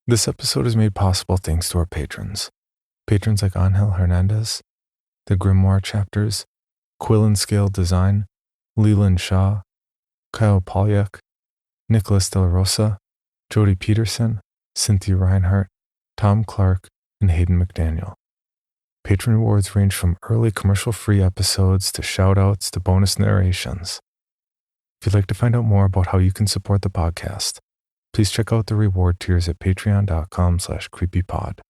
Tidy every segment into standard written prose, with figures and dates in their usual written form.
This episode is made possible thanks to our patrons. Patrons like Angel Hernandez, The Grimoire Chapters, Quill and Scale Design, Leland Shaw, Kyle Polyak, Nicholas De La Rosa, Jody Peterson, Cynthia Reinhart, Tom Clark, and Hayden McDaniel. Patron rewards range from early commercial-free episodes to shout-outs to bonus narrations. If you'd like to find out more about how you can support the podcast, please check out the reward tiers at patreon.com/creepypod.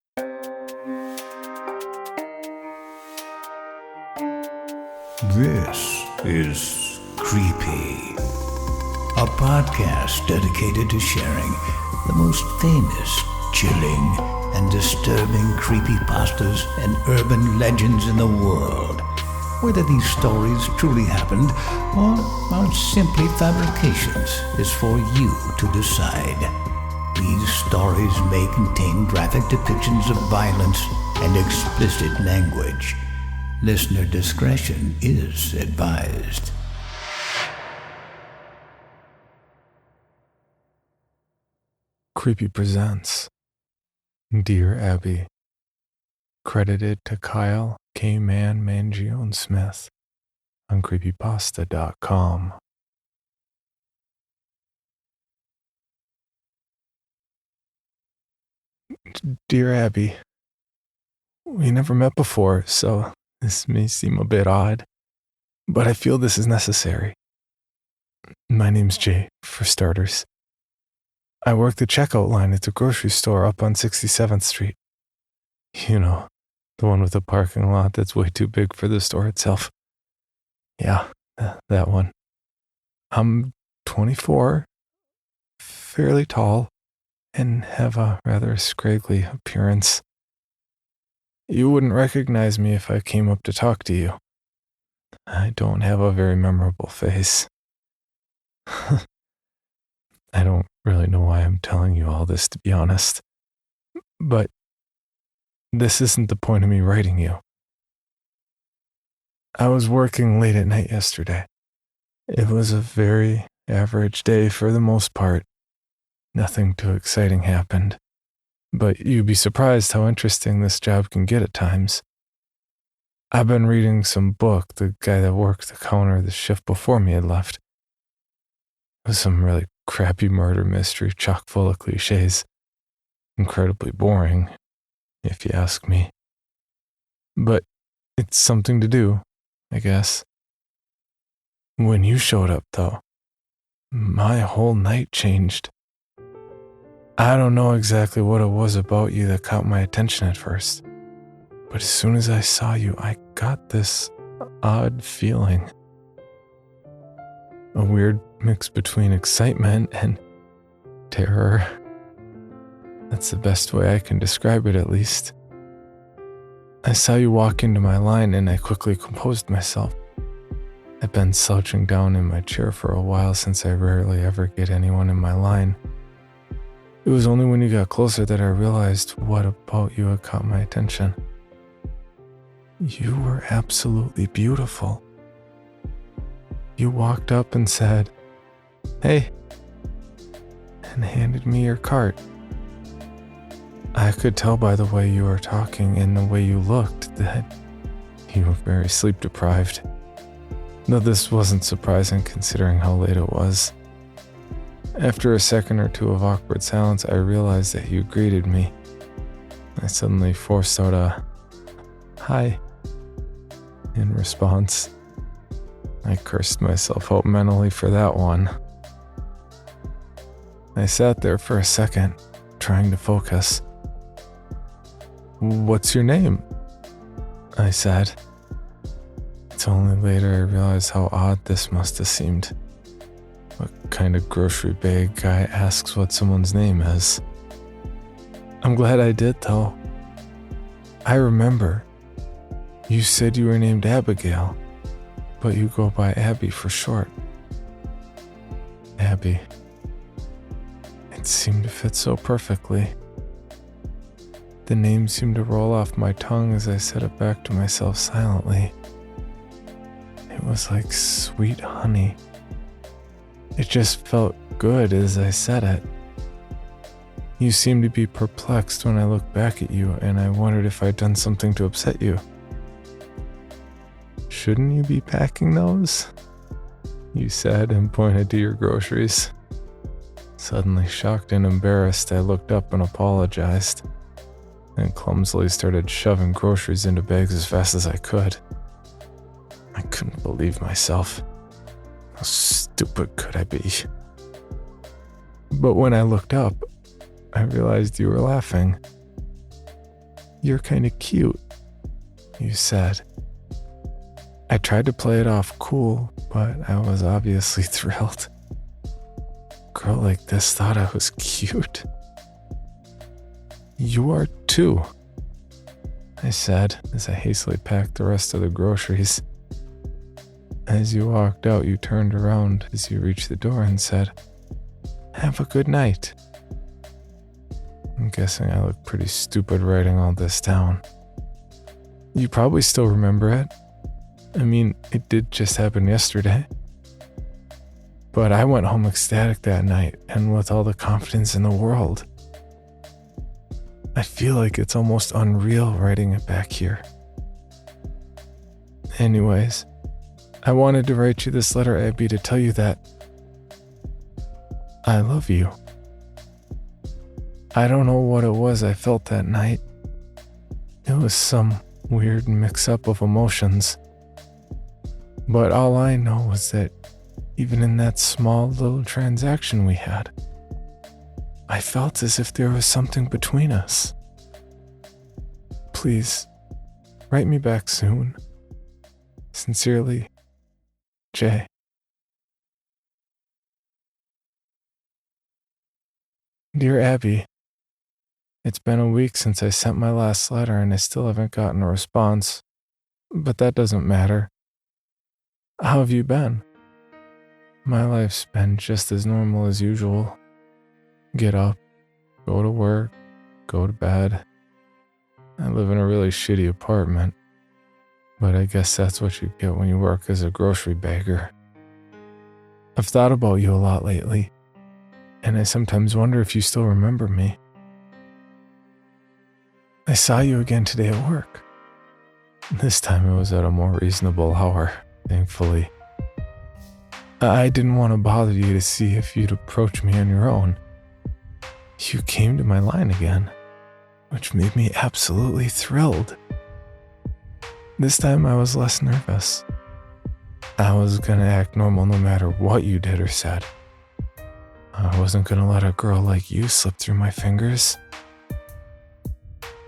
This is Creepy, a podcast dedicated to sharing the most famous, chilling, and disturbing creepypastas and urban legends in the world. Whether these stories truly happened or are simply fabrications is for you to decide. These stories may contain graphic depictions of violence and explicit language. Listener discretion is advised. Creepy presents Dear Abby, credited to Kyle Kman Mangione-Smith on creepypasta.com. Dear Abby, we never met before, so this may seem a bit odd, but I feel this is necessary. My name's Jay, for starters. I work the checkout line at the grocery store up on 67th Street. You know, the one with the parking lot that's way too big for the store itself. Yeah, that one. I'm 24, fairly tall, and have a rather scraggly appearance. You wouldn't recognize me if I came up to talk to you. I don't have a very memorable face. I don't really know why I'm telling you all this, to be honest. But this isn't the point of me writing you. I was working late at night yesterday. It was a very average day for the most part. Nothing too exciting happened. But you'd be surprised how interesting this job can get at times. I've been reading some book the guy that worked the counter the shift before me had left. It was some really crappy murder mystery chock full of cliches. Incredibly boring, if you ask me. But it's something to do, I guess. When you showed up, though, my whole night changed. I don't know exactly what it was about you that caught my attention at first, but as soon as I saw you, I got this odd feeling. A weird mix between excitement and terror. That's the best way I can describe it, at least. I saw you walk into my line and I quickly composed myself. I've been slouching down in my chair for a while since I rarely ever get anyone in my line. It was only when you got closer that I realized what about you had caught my attention. You were absolutely beautiful. You walked up and said, "Hey," and handed me your cart. I could tell by the way you were talking and the way you looked that you were very sleep deprived. Though this wasn't surprising considering how late it was. After a second or two of awkward silence, I realized that you greeted me. I suddenly forced out a "hi" in response. I cursed myself out mentally for that one. I sat there for a second, trying to focus. "What's your name?" I said. It's only later I realized how odd this must have seemed. What kind of grocery bag guy asks what someone's name is? I'm glad I did, though. I remember. You said you were named Abigail, but you go by Abby for short. Abby. It seemed to fit so perfectly. The name seemed to roll off my tongue as I said it back to myself silently. It was like sweet honey. It just felt good as I said it. You seemed to be perplexed when I looked back at you, and I wondered if I'd done something to upset you. Shouldn't you be packing those? You said and pointed to your groceries. Suddenly shocked and embarrassed, I looked up and apologized, and clumsily started shoving groceries into bags as fast as I could. I couldn't believe myself. How stupid could I be? But when I looked up, I realized you were laughing. You're kind of cute, you said. I tried to play it off cool, but I was obviously thrilled. A girl like this thought I was cute. You are too, I said as I hastily packed the rest of the groceries. As you walked out, you turned around as you reached the door and said, "Have a good night." I'm guessing I look pretty stupid writing all this down. You probably still remember it. I mean, it did just happen yesterday. But I went home ecstatic that night and with all the confidence in the world. I feel like it's almost unreal writing it back here. Anyways, I wanted to write you this letter, Abby, to tell you that I love you. I don't know what it was I felt that night. It was some weird mix-up of emotions. But all I know was that even in that small little transaction we had, I felt as if there was something between us. Please, write me back soon. Sincerely, Jay. Dear Abby, it's been a week since I sent my last letter and I still haven't gotten a response, but that doesn't matter. How have you been? My life's been just as normal as usual. Get up, go to work, go to bed. I live in a really shitty apartment, but I guess that's what you get when you work as a grocery bagger. I've thought about you a lot lately, and I sometimes wonder if you still remember me. I saw you again today at work. This time it was at a more reasonable hour, thankfully. I didn't want to bother you to see if you'd approach me on your own. You came to my line again, which made me absolutely thrilled. This time I was less nervous. I was gonna act normal no matter what you did or said. I wasn't gonna let a girl like you slip through my fingers.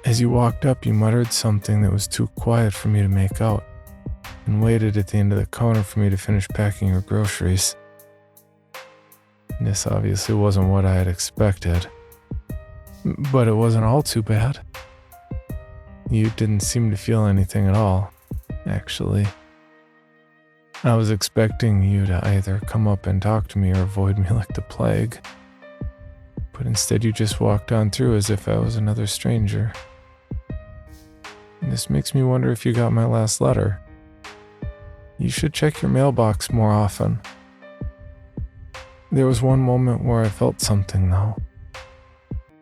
As you walked up, you muttered something that was too quiet for me to make out, and waited at the end of the counter for me to finish packing your groceries. This obviously wasn't what I had expected, but it wasn't all too bad. You didn't seem to feel anything at all, actually. I was expecting you to either come up and talk to me or avoid me like the plague, but instead you just walked on through as if I was another stranger. This makes me wonder if you got my last letter. You should check your mailbox more often. There was one moment where I felt something, though.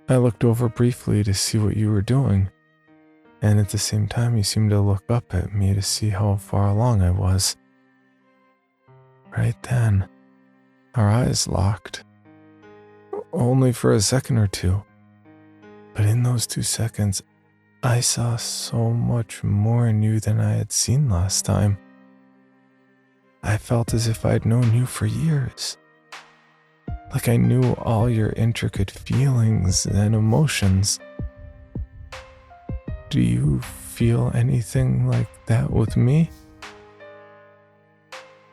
I looked over briefly to see what you were doing, and at the same time you seemed to look up at me to see how far along I was. Right then, our eyes locked. Only for a second or two. But in those 2 seconds, I saw so much more in you than I had seen last time. I felt as if I'd known you for years. Like I knew all your intricate feelings and emotions. Do you feel anything like that with me?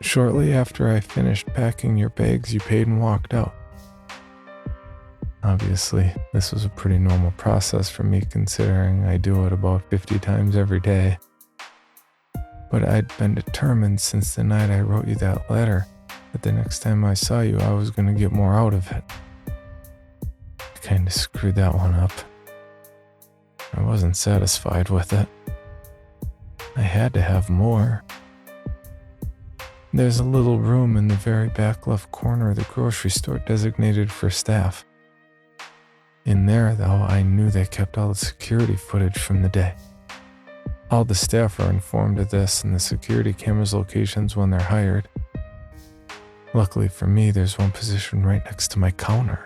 Shortly after I finished packing your bags, you paid and walked out. Obviously, this was a pretty normal process for me considering I do it about 50 times every day. But I'd been determined since the night I wrote you that letter that the next time I saw you, I was going to get more out of it. I kind of screwed that one up. I wasn't satisfied with it. I had to have more. There's a little room in the very back left corner of the grocery store designated for staff. In there, though, I knew they kept all the security footage from the day. All the staff are informed of this and the security cameras' locations when they're hired. Luckily for me, there's one position right next to my counter.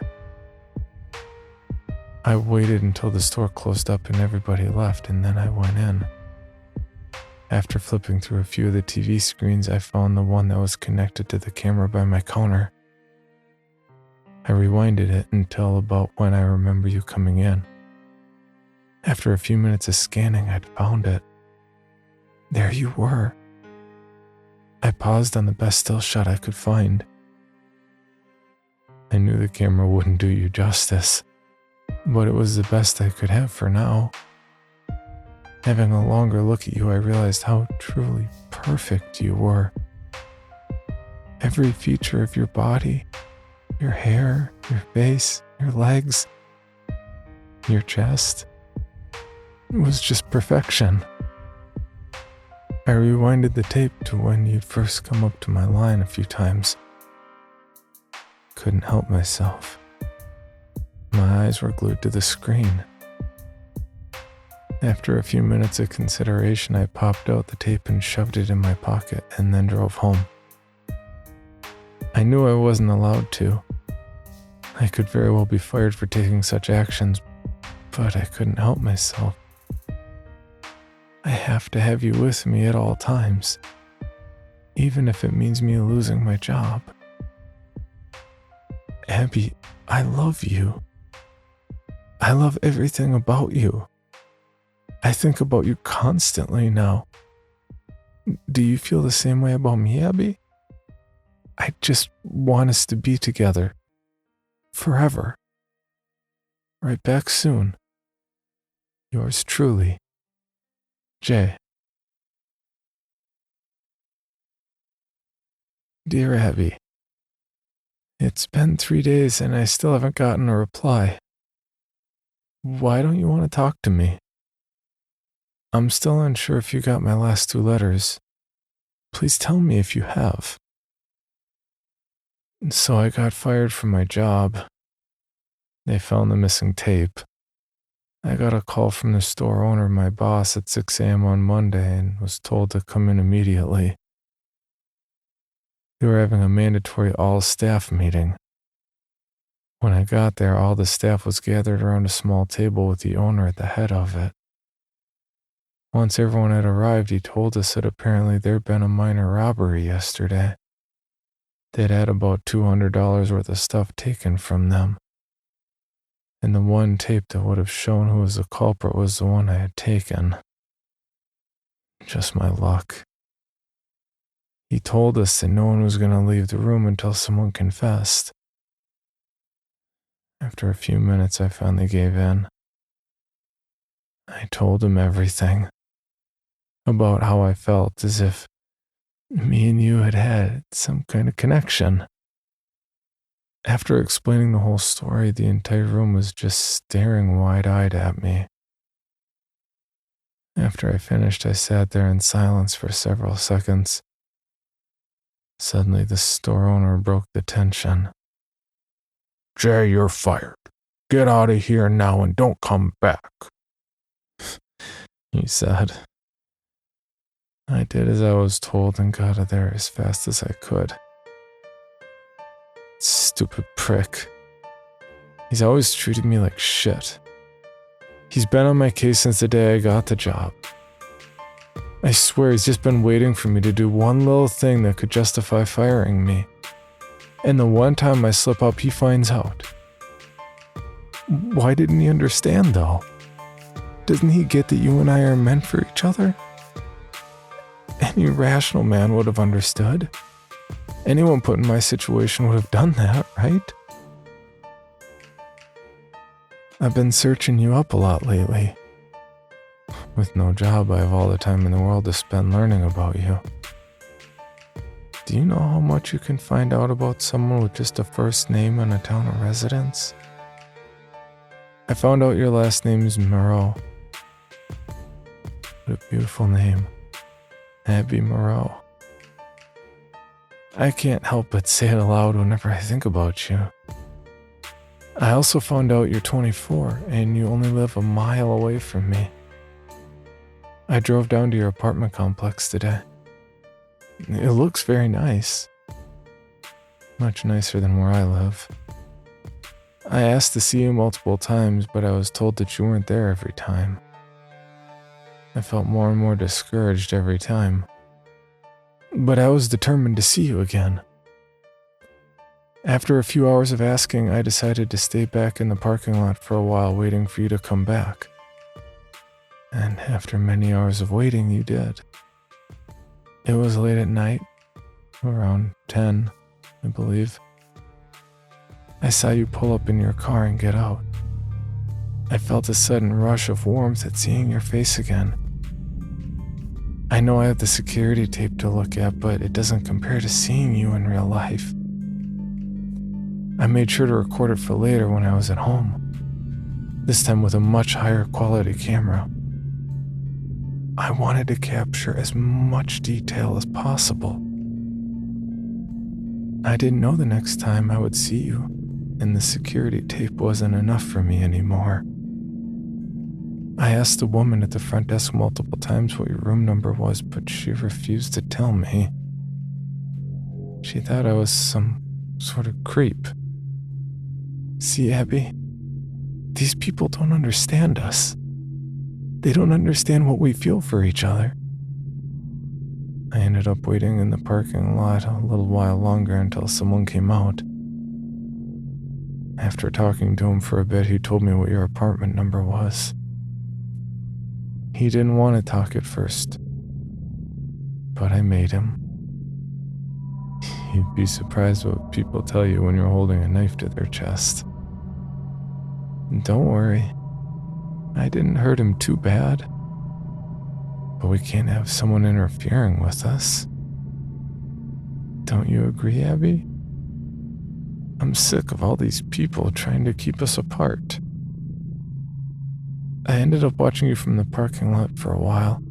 I waited until the store closed up and everybody left, and then I went in. After flipping through a few of the TV screens, I found the one that was connected to the camera by my counter. I rewinded it until about when I remember you coming in. After a few minutes of scanning, I'd found it. There you were. I paused on the best still shot I could find. I knew the camera wouldn't do you justice, but it was the best I could have for now. Having a longer look at you, I realized how truly perfect you were. Every feature of your body, your hair, your face, your legs, your chest, it was just perfection. I rewinded the tape to when you'd first come up to my line a few times. Couldn't help myself. My eyes were glued to the screen. After a few minutes of consideration, I popped out the tape and shoved it in my pocket and then drove home. I knew I wasn't allowed to. I could very well be fired for taking such actions, but I couldn't help myself. I have to have you with me at all times, even if it means me losing my job. Abby, I love you. I love everything about you. I think about you constantly now. Do you feel the same way about me, Abby? I just want us to be together. Forever. Right back soon. Yours truly, Jay. Dear Abby, it's been 3 days and I still haven't gotten a reply. Why don't you want to talk to me? I'm still unsure if you got my last 2 letters. Please tell me if you have. So I got fired from my job. They found the missing tape. I got a call from the store owner, my boss, at 6 a.m. on Monday and was told to come in immediately. They were having a mandatory all-staff meeting. When I got there, all the staff was gathered around a small table with the owner at the head of it. Once everyone had arrived, he told us that apparently there'd been a minor robbery yesterday. They'd had about $200 worth of stuff taken from them. And the one tape that would have shown who was the culprit was the one I had taken. Just my luck. He told us that no one was going to leave the room until someone confessed. After a few minutes, I finally gave in. I told him everything. About how I felt, as if me and you had some kind of connection. After explaining the whole story, the entire room was just staring wide-eyed at me. After I finished, I sat there in silence for several seconds. Suddenly, the store owner broke the tension. Jay, you're fired. Get out of here now and don't come back, he said. I did as I was told and got out of there as fast as I could. Stupid prick. He's always treated me like shit. He's been on my case since the day I got the job. I swear he's just been waiting for me to do one little thing that could justify firing me. And the one time I slip up, he finds out. Why didn't he understand, though? Doesn't he get that you and I are meant for each other? Any rational man would have understood. Anyone put in my situation would have done that, right? I've been searching you up a lot lately. With no job, I have all the time in the world to spend learning about you. Do you know how much you can find out about someone with just a first name and a town of residence? I found out your last name is Moreau. What a beautiful name. Abby Moreau. I can't help but say it aloud whenever I think about you. I also found out you're 24 and you only live a mile away from me. I drove down to your apartment complex today. It looks very nice. Much nicer than where I live. I asked to see you multiple times, but I was told that you weren't there every time. I felt more and more discouraged every time. But I was determined to see you again. After a few hours of asking, I decided to stay back in the parking lot for a while, waiting for you to come back. And after many hours of waiting, you did. It was late at night, around 10, I believe. I saw you pull up in your car and get out. I felt a sudden rush of warmth at seeing your face again. I know I have the security tape to look at, but it doesn't compare to seeing you in real life. I made sure to record it for later when I was at home, this time with a much higher quality camera. I wanted to capture as much detail as possible. I didn't know the next time I would see you, and the security tape wasn't enough for me anymore. I asked the woman at the front desk multiple times what your room number was, but she refused to tell me. She thought I was some sort of creep. See, Abby, these people don't understand us. They don't understand what we feel for each other. I ended up waiting in the parking lot a little while longer until someone came out. After talking to him for a bit, he told me what your apartment number was. He didn't want to talk at first, but I made him. You'd be surprised what people tell you when you're holding a knife to their chest. Don't worry, I didn't hurt him too bad, but we can't have someone interfering with us. Don't you agree, Abby? I'm sick of all these people trying to keep us apart. I ended up watching you from the parking lot for a while.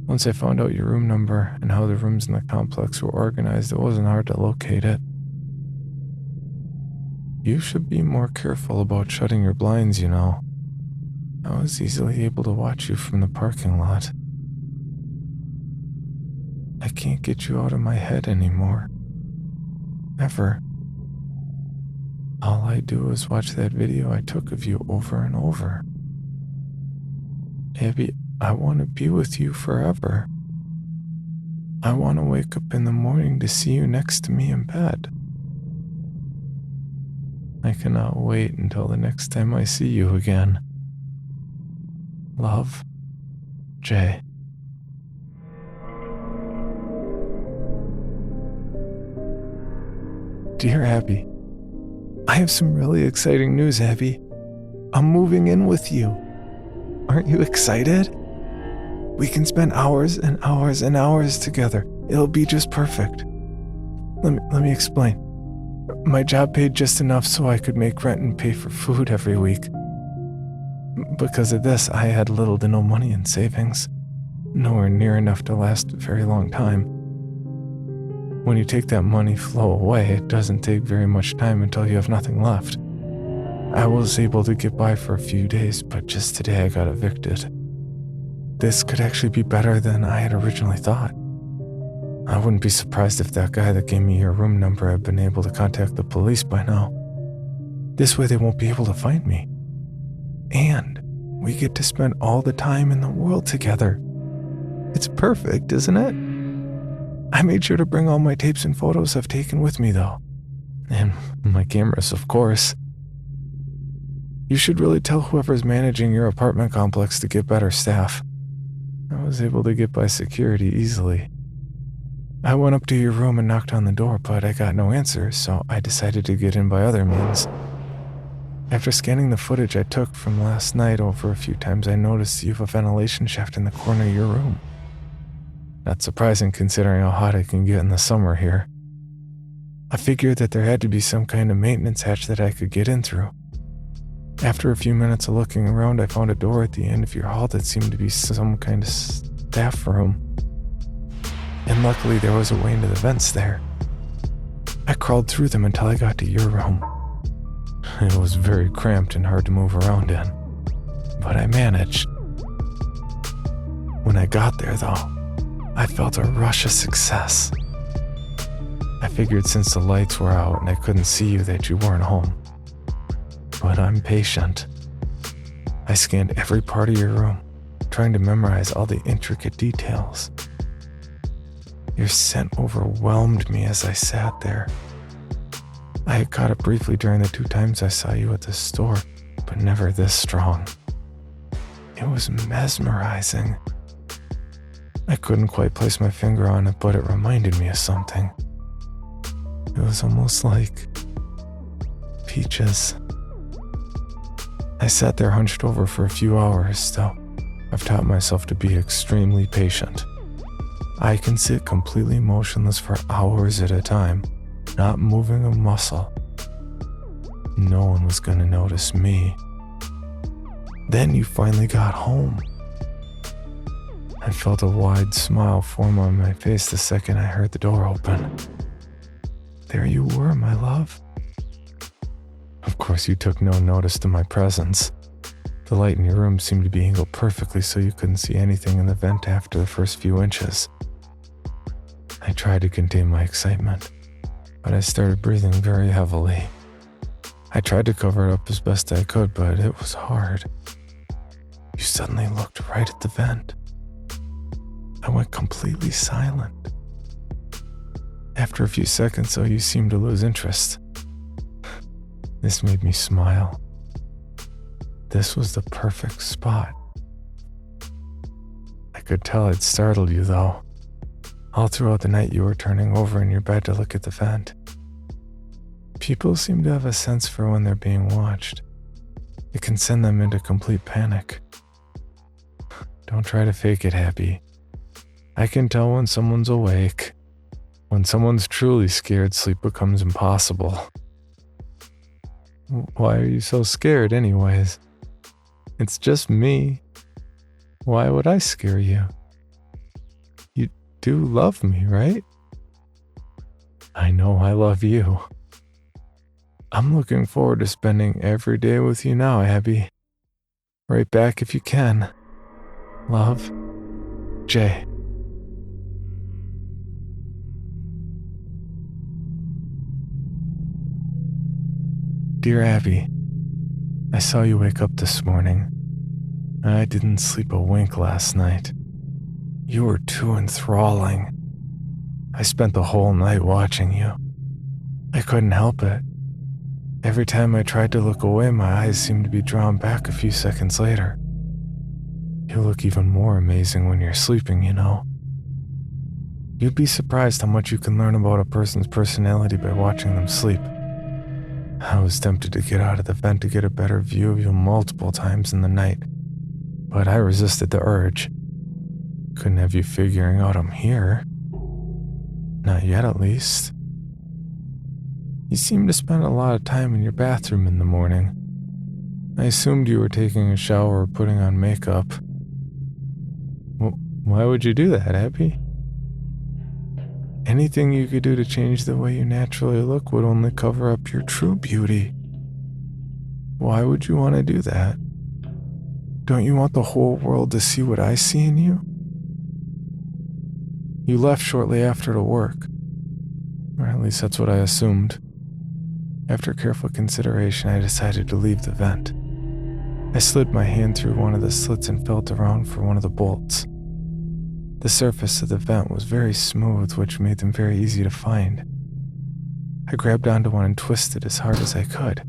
Once I found out your room number and how the rooms in the complex were organized, it wasn't hard to locate it. You should be more careful about shutting your blinds, you know. I was easily able to watch you from the parking lot. I can't get you out of my head anymore. Ever. All I do is watch that video I took of you over and over. Abby, I want to be with you forever. I want to wake up in the morning to see you next to me in bed. I cannot wait until the next time I see you again. Love, Jay. Dear Abby, I have some really exciting news, Abby. I'm moving in with you. Aren't you excited? We can spend hours and hours and hours together. It'll be just perfect. Let me explain. My job paid just enough so I could make rent and pay for food every week. Because of this, I had little to no money in savings. Nowhere near enough to last a very long time. When you take that money flow away, it doesn't take very much time until you have nothing left. I was able to get by for a few days, but just today I got evicted. This could actually be better than I had originally thought. I wouldn't be surprised if that guy that gave me your room number had been able to contact the police by now. This way they won't be able to find me. And we get to spend all the time in the world together. It's perfect, isn't it? I made sure to bring all my tapes and photos I've taken with me, though. And my cameras, of course. You should really tell whoever's managing your apartment complex to get better staff. I was able to get by security easily. I went up to your room and knocked on the door, but I got no answer, so I decided to get in by other means. After scanning the footage I took from last night over a few times, I noticed you have a ventilation shaft in the corner of your room. Not surprising considering how hot it can get in the summer here. I figured that there had to be some kind of maintenance hatch that I could get in through. After a few minutes of looking around, I found a door at the end of your hall that seemed to be some kind of staff room. And luckily there was a way into the vents there. I crawled through them until I got to your room. It was very cramped and hard to move around in, but I managed. When I got there, though, I felt a rush of success. I figured since the lights were out and I couldn't see you that you weren't home. But I'm patient. I scanned every part of your room, trying to memorize all the intricate details. Your scent overwhelmed me as I sat there. I had caught it briefly during the 2 times I saw you at the store, but never this strong. It was mesmerizing. I couldn't quite place my finger on it, but it reminded me of something. It was almost like peaches. I sat there hunched over for a few hours, though I've taught myself to be extremely patient. I can sit completely motionless for hours at a time, not moving a muscle. No one was going to notice me. Then you finally got home. I felt a wide smile form on my face the second I heard the door open. There you were, my love. Of course, you took no notice to my presence. The light in your room seemed to be angled perfectly so you couldn't see anything in the vent after the first few inches. I tried to contain my excitement, but I started breathing very heavily. I tried to cover it up as best I could, but it was hard. You suddenly looked right at the vent. I went completely silent. After a few seconds, though, you seemed to lose interest. This made me smile. This was the perfect spot. I could tell it startled you, though. All throughout the night, you were turning over in your bed to look at the vent. People seem to have a sense for when they're being watched. It can send them into complete panic. Don't try to fake it, Happy. I can tell when someone's awake. When someone's truly scared, sleep becomes impossible. Why are you so scared anyways? It's just me. Why would I scare you? You do love me, right? I know I love you. I'm looking forward to spending every day with you now, Abby. Right back if you can. Love, Jay. Dear Abby, I saw you wake up this morning. I didn't sleep a wink last night. You were too enthralling. I spent the whole night watching you. I couldn't help it. Every time I tried to look away, my eyes seemed to be drawn back a few seconds later. You look even more amazing when you're sleeping, you know. You'd be surprised how much you can learn about a person's personality by watching them sleep. I was tempted to get out of the vent to get a better view of you multiple times in the night, but I resisted the urge. Couldn't have you figuring out I'm here. Not yet, at least. You seem to spend a lot of time in your bathroom in the morning. I assumed you were taking a shower or putting on makeup. Why would you do that, Abby? Anything you could do to change the way you naturally look would only cover up your true beauty. Why would you want to do that? Don't you want the whole world to see what I see in you? You left shortly after to work. Or at least that's what I assumed. After careful consideration, I decided to leave the vent. I slid my hand through one of the slits and felt around for one of the bolts. The surface of the vent was very smooth, which made them very easy to find. I grabbed onto one and twisted as hard as I could,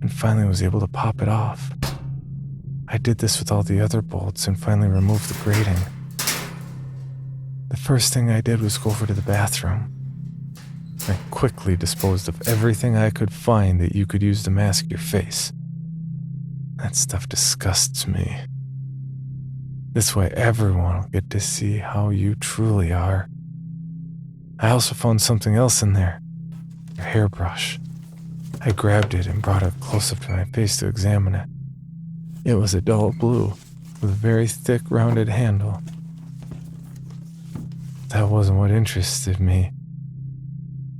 and finally was able to pop it off. I did this with all the other bolts and finally removed the grating. The first thing I did was go over to the bathroom. I quickly disposed of everything I could find that you could use to mask your face. That stuff disgusts me. This way everyone will get to see how you truly are. I also found something else in there. Your hairbrush. I grabbed it and brought it close up to my face to examine it. It was a dull blue with a very thick rounded handle. That wasn't what interested me.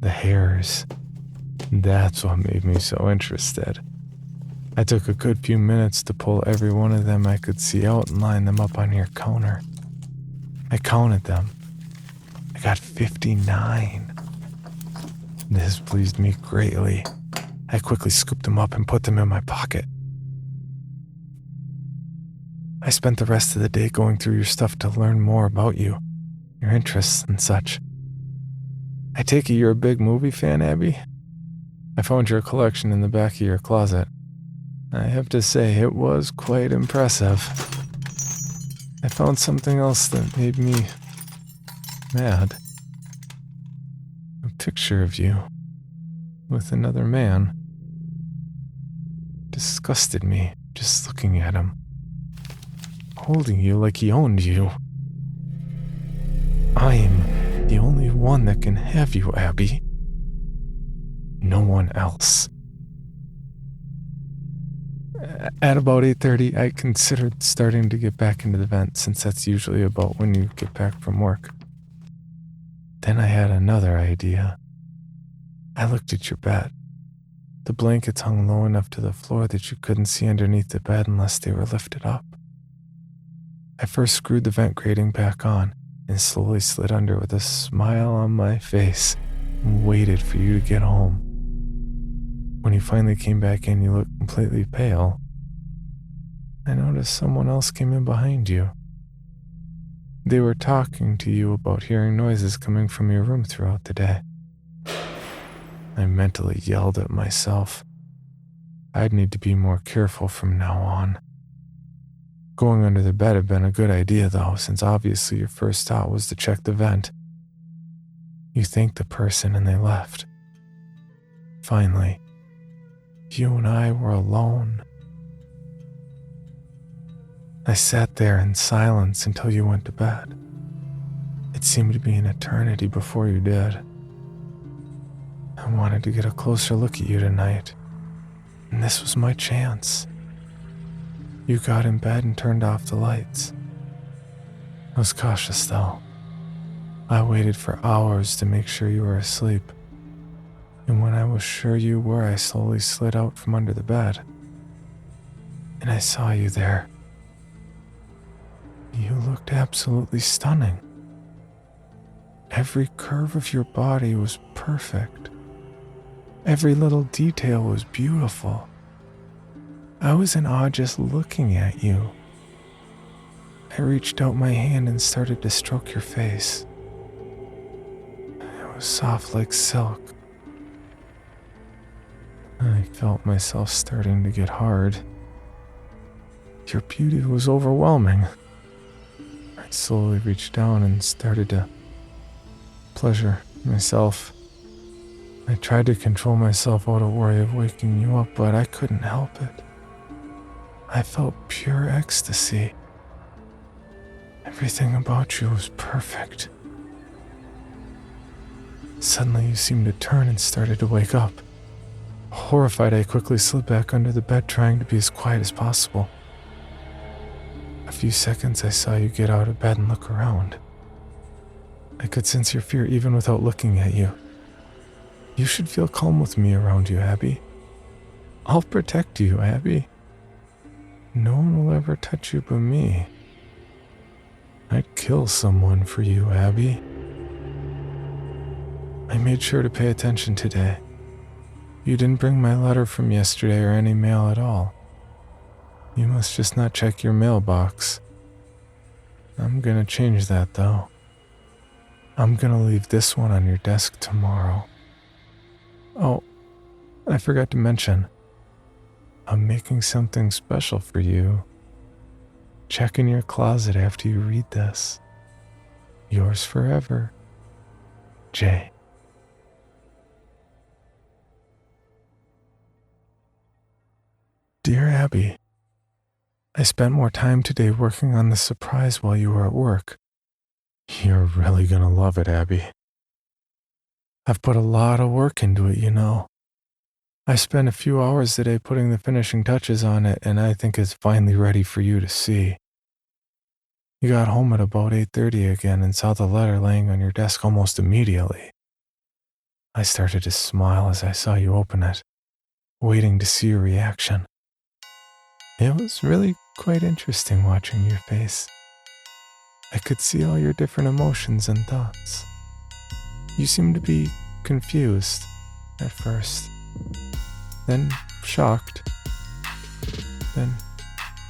The hairs. That's what made me so interested. I took a good few minutes to pull every one of them I could see out and line them up on your counter. I counted them. I got 59. This pleased me greatly. I quickly scooped them up and put them in my pocket. I spent the rest of the day going through your stuff to learn more about you, your interests and such. I take it you're a big movie fan, Abby? I found your collection in the back of your closet. I have to say, it was quite impressive. I found something else that made me mad. A picture of you with another man. Disgusted me just looking at him. Holding you like he owned you. I am the only one that can have you, Abby. No one else. At about 8:30, I considered starting to get back into the vent, since that's usually about when you get back from work. Then I had another idea. I looked at your bed. The blankets hung low enough to the floor that you couldn't see underneath the bed unless they were lifted up. I first screwed the vent grating back on and slowly slid under with a smile on my face and waited for you to get home. When you finally came back in, you looked completely pale. I noticed someone else came in behind you. They were talking to you about hearing noises coming from your room throughout the day. I mentally yelled at myself. I'd need to be more careful from now on. Going under the bed had been a good idea, though, since obviously your first thought was to check the vent. You thanked the person and they left. Finally, you and I were alone. I sat there in silence until you went to bed. It seemed to be an eternity before you did. I wanted to get a closer look at you tonight, and this was my chance. You got in bed and turned off the lights. I was cautious, though. I waited for hours to make sure you were asleep, and when I was sure you were, I slowly slid out from under the bed, and I saw you there. You looked absolutely stunning. Every curve of your body was perfect. Every little detail was beautiful. I was in awe just looking at you. I reached out my hand and started to stroke your face. It was soft like silk. I felt myself starting to get hard. Your beauty was overwhelming. I slowly reached down and started to pleasure myself. I tried to control myself out of worry of waking you up, but I couldn't help it. I felt pure ecstasy. Everything about you was perfect. Suddenly you seemed to turn and started to wake up. Horrified, I quickly slid back under the bed, trying to be as quiet as possible. A few seconds I saw you get out of bed and look around. I could sense your fear even without looking at you. You should feel calm with me around you, Abby. I'll protect you, Abby. No one will ever touch you but me. I'd kill someone for you, Abby. I made sure to pay attention today. You didn't bring my letter from yesterday or any mail at all. You must just not check your mailbox. I'm gonna change that, though. I'm gonna leave this one on your desk tomorrow. Oh, I forgot to mention. I'm making something special for you. Check in your closet after you read this. Yours forever, Jay. Dear Abby, I spent more time today working on the surprise while you were at work. You're really gonna love it, Abby. I've put a lot of work into it, you know. I spent a few hours today putting the finishing touches on it, and I think it's finally ready for you to see. You got home at about 8:30 again and saw the letter laying on your desk almost immediately. I started to smile as I saw you open it, waiting to see your reaction. It was really quite interesting watching your face. I could see all your different emotions and thoughts. You seemed to be confused at first, then shocked, then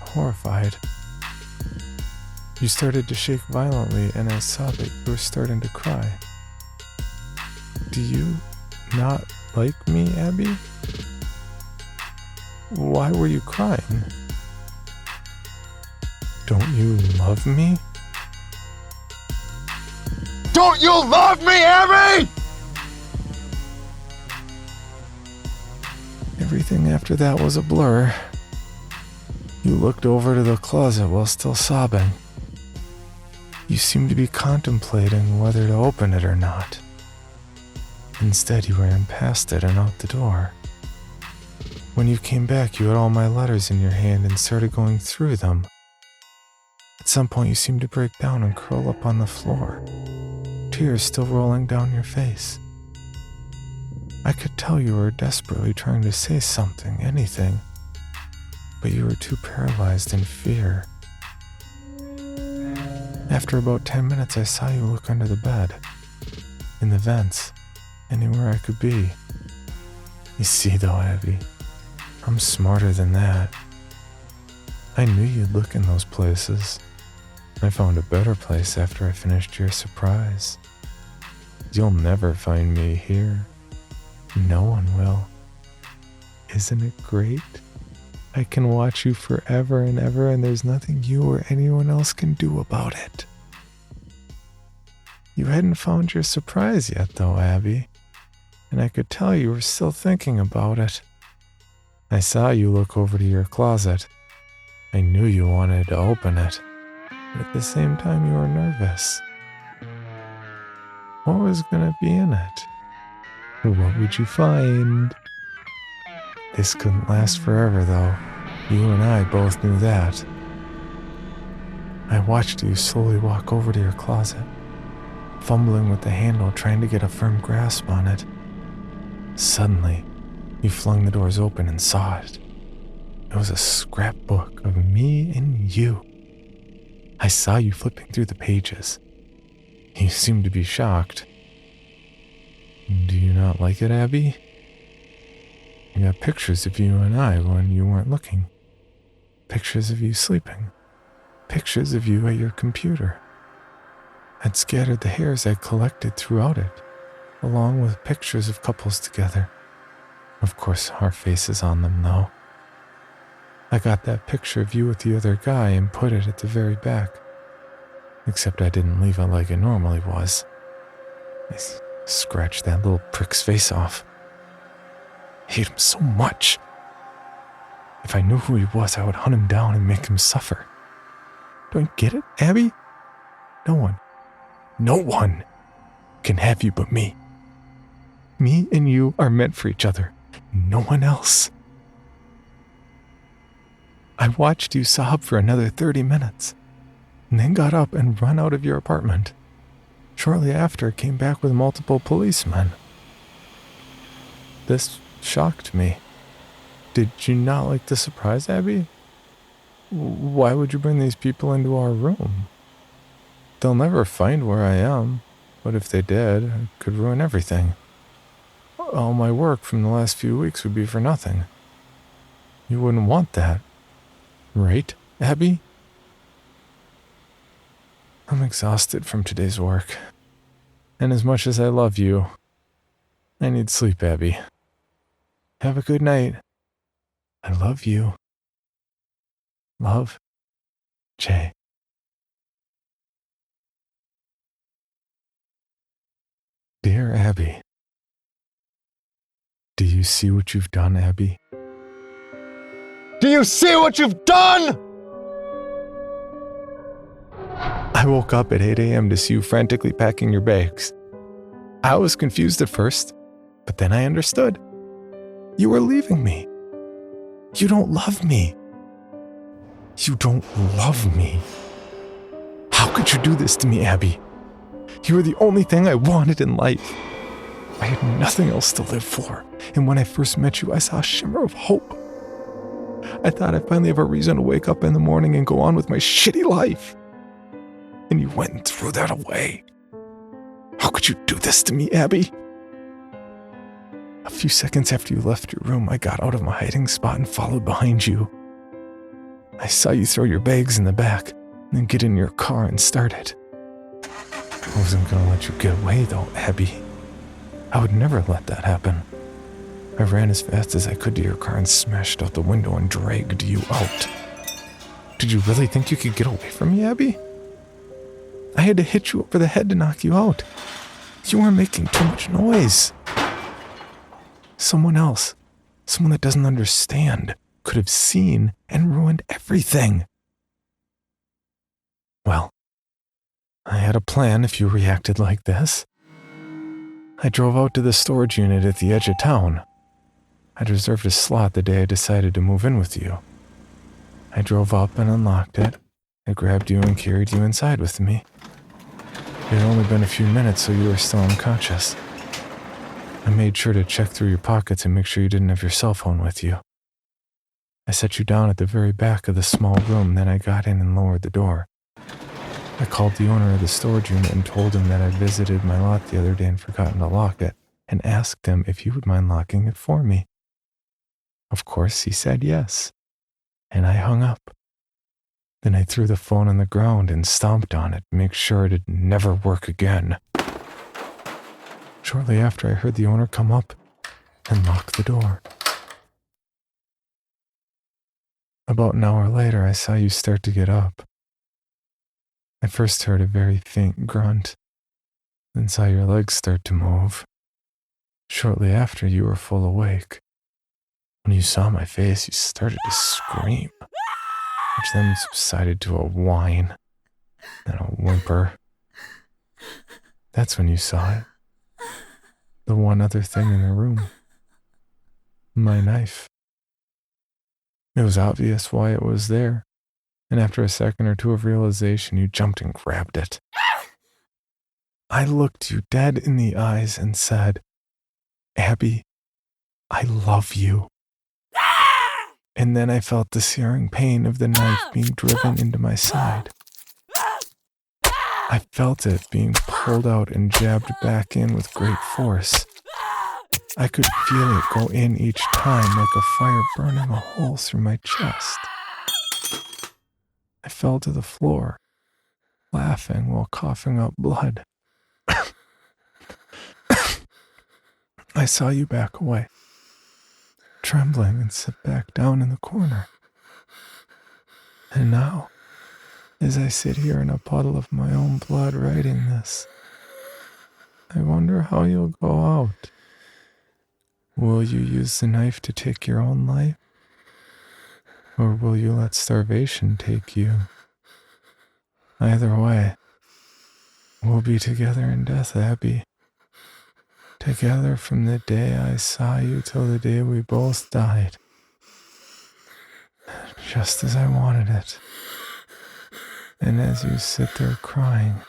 horrified. You started to shake violently, and I saw that you were starting to cry. Do you not like me, Abby? Why were you crying? Don't you love me? Don't you love me, Abby? Everything after that was a blur. You looked over to the closet while still sobbing. You seemed to be contemplating whether to open it or not. Instead, you ran past it and out the door. When you came back, you had all my letters in your hand and started going through them. At some point, you seemed to break down and curl up on the floor, tears still rolling down your face. I could tell you were desperately trying to say something, anything, but you were too paralyzed in fear. After about 10 minutes, I saw you look under the bed, in the vents, anywhere I could be. You see though, Abby, I'm smarter than that. I knew you'd look in those places. I found a better place after I finished your surprise. You'll never find me here. No one will. Isn't it great? I can watch you forever and ever, and there's nothing you or anyone else can do about it. You hadn't found your surprise yet, though, Abby, and I could tell you were still thinking about it. I saw you look over to your closet. I knew you wanted to open it, but at the same time you were nervous. What was going to be in it? What would you find? This couldn't last forever, though. You and I both knew that. I watched you slowly walk over to your closet, fumbling with the handle, trying to get a firm grasp on it. Suddenly, you flung the doors open and saw it. It was a scrapbook of me and you. I saw you flipping through the pages. You seemed to be shocked. Do you not like it, Abby? You got pictures of you and I when you weren't looking. Pictures of you sleeping. Pictures of you at your computer. I'd scattered the hairs I'd collected throughout it, along with pictures of couples together. Of course, our faces on them, though. I got that picture of you with the other guy and put it at the very back. Except I didn't leave it like it normally was. I scratched that little prick's face off. I hate him so much. If I knew who he was, I would hunt him down and make him suffer. Don't you get it, Abby? No one can have you but me. Me and you are meant for each other. No one else. I watched you sob for another 30 minutes, and then got up and run out of your apartment. Shortly after, came back with multiple policemen. This shocked me. Did you not like the surprise, Abby? Why would you bring these people into our room? They'll never find where I am, but if they did, it could ruin everything. All my work from the last few weeks would be for nothing. You wouldn't want that, right, Abby? I'm exhausted from today's work. And as much as I love you, I need sleep, Abby. Have a good night. I love you. Love, Jay. Dear Abby, do you see what you've done, Abby? Do you see what you've done? I woke up at 8 a.m. to see you frantically packing your bags. I was confused at first, but then I understood. You were leaving me. You don't love me. You don't love me. How could you do this to me, Abby? You were the only thing I wanted in life. I had nothing else to live for, and when I first met you, I saw a shimmer of hope. I thought I'd finally have a reason to wake up in the morning and go on with my shitty life. And you went and threw that away. How could you do this to me, Abby? A few seconds after you left your room, I got out of my hiding spot and followed behind you. I saw you throw your bags in the back, and then get in your car and start it. I wasn't going to let you get away, though, Abby. I would never let that happen. I ran as fast as I could to your car and smashed out the window and dragged you out. Did you really think you could get away from me, Abby? I had to hit you over the head to knock you out. You were making too much noise. Someone else, someone that doesn't understand, could have seen and ruined everything. Well, I had a plan if you reacted like this. I drove out to the storage unit at the edge of town. I'd reserved a slot the day I decided to move in with you. I drove up and unlocked it. I grabbed you and carried you inside with me. It had only been a few minutes, so you were still unconscious. I made sure to check through your pockets and make sure you didn't have your cell phone with you. I set you down at the very back of the small room, then I got in and lowered the door. I called the owner of the storage unit and told him that I visited my lot the other day and forgotten to lock it, and asked him if he would mind locking it for me. Of course, he said yes, and I hung up. Then I threw the phone on the ground and stomped on it to make sure it'd never work again. Shortly after, I heard the owner come up and lock the door. About an hour later, I saw you start to get up. I first heard a very faint grunt, then saw your legs start to move. Shortly after, you were full awake. When you saw my face, you started to scream, which then subsided to a whine, then a whimper. That's when you saw it. The one other thing in the room. My knife. It was obvious why it was there, and after a second or two of realization, you jumped and grabbed it. I looked you dead in the eyes and said, "Abby, I love you." And then I felt the searing pain of the knife being driven into my side. I felt it being pulled out and jabbed back in with great force. I could feel it go in each time like a fire burning a hole through my chest. I fell to the floor, laughing while coughing up blood. I saw you back away, trembling, and sit back down in the corner. And now, as I sit here in a puddle of my own blood writing this, I wonder how you'll go out. Will you use the knife to take your own life? Or will you let starvation take you? Either way, we'll be together in death, Abby. Together from the day I saw you till the day we both died. Just as I wanted it. And as you sit there crying,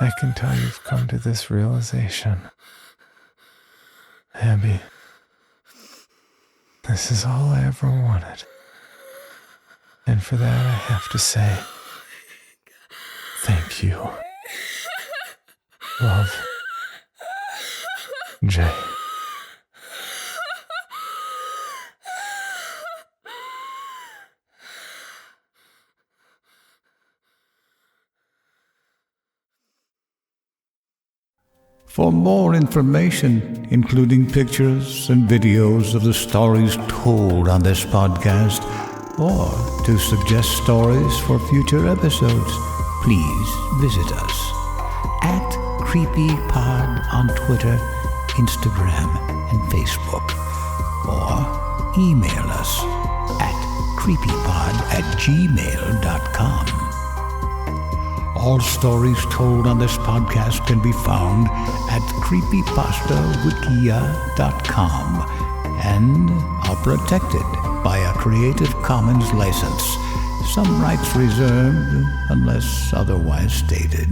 I can tell you've come to this realization. Abby, this is all I ever wanted. And for that I have to say, thank you. Love, Jay. For more information, including pictures and videos of the stories told on this podcast, or to suggest stories for future episodes, please visit us at CreepyPod on Twitter, Instagram, and Facebook, or email us at creepypod@gmail.com. All stories told on this podcast can be found at creepypastawikia.com and are protected by a Creative Commons license. Some rights reserved unless otherwise stated.